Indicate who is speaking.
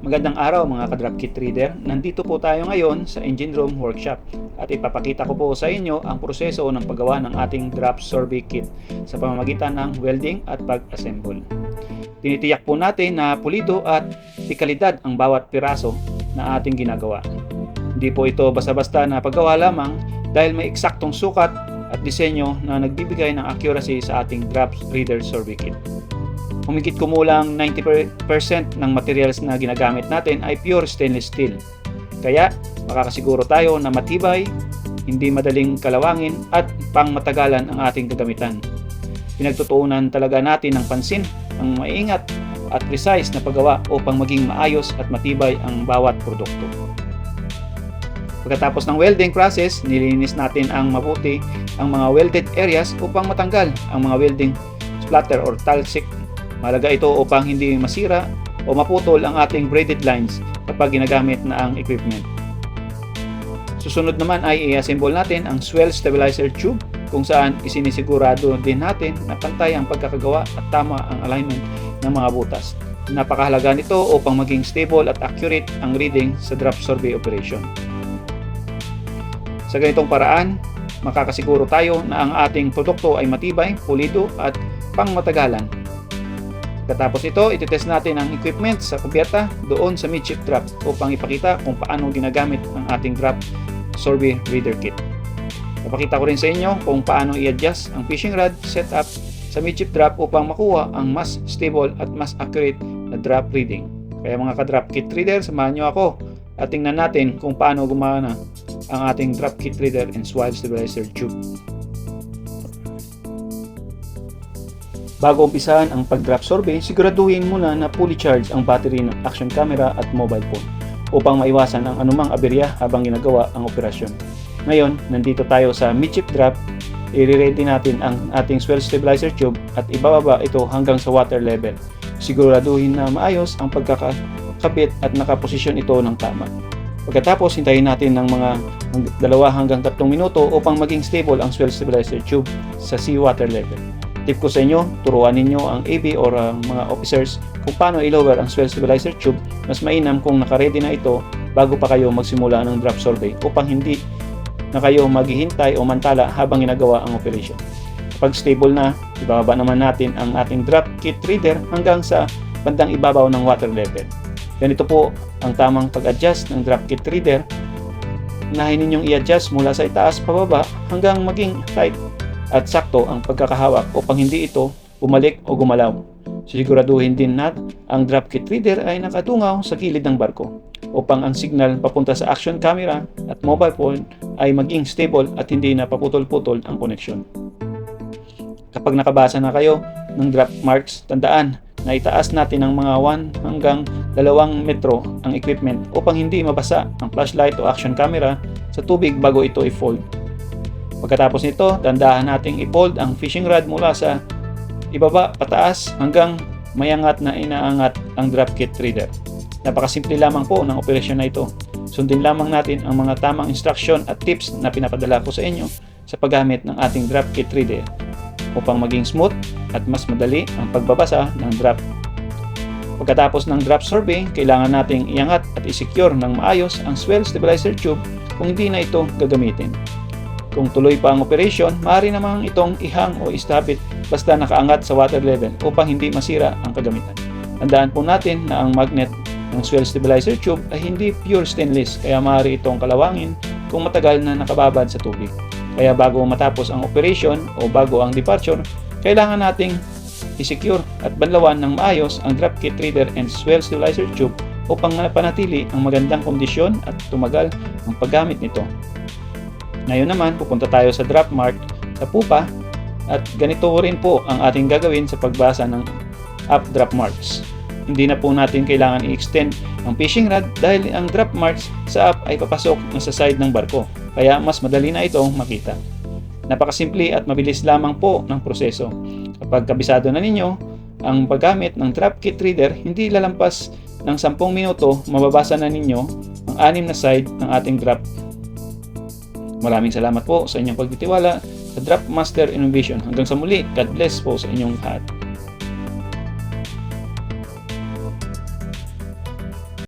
Speaker 1: Magandang araw mga ka-Drop Kit Reader. Nandito po tayo ngayon sa Engine Room Workshop at ipapakita ko po sa inyo ang proseso ng paggawa ng ating drop survey kit sa pamamagitan ng welding at pag-assemble. Tinitiyak po natin na pulido at dekalidad ang bawat piraso na ating ginagawa. Hindi po ito basta-basta na paggawa lamang dahil may eksaktong sukat at disenyo na nagbibigay ng accuracy sa ating drop reader survey kit. Humigit kumulang 90% ng materials na ginagamit natin ay pure stainless steel. Kaya makakasiguro tayo na matibay, hindi madaling kalawangin at pangmatagalan ang ating gagamitan. Pinagtutuunan talaga natin ng pansin ang maingat at precise na paggawa upang maging maayos at matibay ang bawat produkto. Pagkatapos ng welding process, nilinis natin ang mabuti ang mga welded areas upang matanggal ang mga welding splatter or talc. Mahalaga ito upang hindi masira o maputol ang ating braided lines kapag ginagamit na ang equipment. Susunod naman ay i-assemble natin ang swell stabilizer tube kung saan isinisigurado din natin na pantay ang pagkakagawa at tama ang alignment ng mga butas. Napakahalaga nito upang maging stable at accurate ang reading sa drop survey operation. Sa ganitong paraan, makakasiguro tayo na ang ating produkto ay matibay, pulido at pangmatagalan. Katapos ito, ititest natin ang equipment sa kubyerta doon sa midship drop upang ipakita kung paano ginagamit ang ating drop survey reader kit. Napakita ko rin sa inyo kung paano i-adjust ang fishing rod setup sa midship drop upang makuha ang mas stable at mas accurate na drop reading. Kaya mga ka-drop kit reader, samahan nyo ako at tingnan natin kung paano gumana ang ating drop kit reader and swell stabilizer tube. Bago umpisahan ang pag-drop survey, siguraduhin muna na fully charged ang battery ng action camera at mobile phone upang maiwasan ang anumang aberya habang ginagawa ang operasyon. Ngayon, nandito tayo sa midship drop. I-ready natin ang ating swell stabilizer tube at ibababa ito hanggang sa water level. Siguraduhin na maayos ang pagkakabit at nakaposisyon ito ng tama. Pagkatapos, hintayin natin ng mga 2 hanggang 3 minuto upang maging stable ang swell stabilizer tube sa seawater level. Tip ko sa inyo, turuan ninyo ang AB or mga officers kung paano i-lower ang swell stabilizer tube. Mas mainam kung nakaredy na ito bago pa kayo magsimula ng drop survey upang hindi na kayo maghihintay o mantala habang ginagawa ang operation. Kapag stable na, ibababa naman natin ang ating drop kit reader hanggang sa bandang ibabaw ng water level. Ganito po ang tamang pag-adjust ng drop kit reader. Unahin ninyong i-adjust mula sa itaas pababa hanggang maging tight at sakto ang pagkakahawak upang hindi ito bumalik o gumalaw. Siguraduhin din natin ang drop kit reader ay nakatungaw sa gilid ng barko upang ang signal papunta sa action camera at mobile phone ay maging stable at hindi na paputol-putol ang connection. Kapag nakabasa na kayo ng drop marks, tandaan na itaas natin ng mga 1 hanggang 2 metro ang equipment upang hindi mabasa ang flashlight o action camera sa tubig bago ito i-fold. Pagkatapos nito, dandahan nating i-fold ang fishing rod mula sa ibaba pataas hanggang mayangat na inaangat ang drop kit reader. Napakasimple lamang po ng operasyon na ito. Sundin lamang natin ang mga tamang instruction at tips na pinapadala ko sa inyo sa paggamit ng ating drop kit reader upang maging smooth at mas madali ang pagbabasa ng drop. Pagkatapos ng drop survey, kailangan nating iangat at i-secure ng maayos ang swell stabilizer tube kung hindi na ito gagamitin. Kung tuloy pa ang operation, maaari namang itong ihang o istabit basta nakaangat sa water level upang hindi masira ang kagamitan. Tandaan po natin na ang magnet ng swell stabilizer tube ay hindi pure stainless kaya maaari itong kalawangin kung matagal na nakababad sa tubig. Kaya bago matapos ang operation o bago ang departure, kailangan nating i-secure at banlawan ng maayos ang drop kit reader and swell stabilizer tube upang mapanatili ang magandang kondisyon at tumagal ang paggamit nito. Ngayon naman, pupunta tayo sa drop mark sa pupa at ganito rin po ang ating gagawin sa pagbasa ng up drop marks. Hindi na po natin kailangan i-extend ang fishing rod dahil ang drop marks sa up ay papasok na sa side ng barko, kaya mas madali na itong makita. Napakasimple at mabilis lamang po ng proseso. Kapag kabisado na ninyo ang paggamit ng drop kit reader, hindi lalampas ng 10 minuto mababasa na ninyo ang 6 na side ng ating drop. Maraming salamat po sa inyong pagtitiwala sa Drop Master Innovation. Hanggang sa muli, God bless po sa inyong lahat.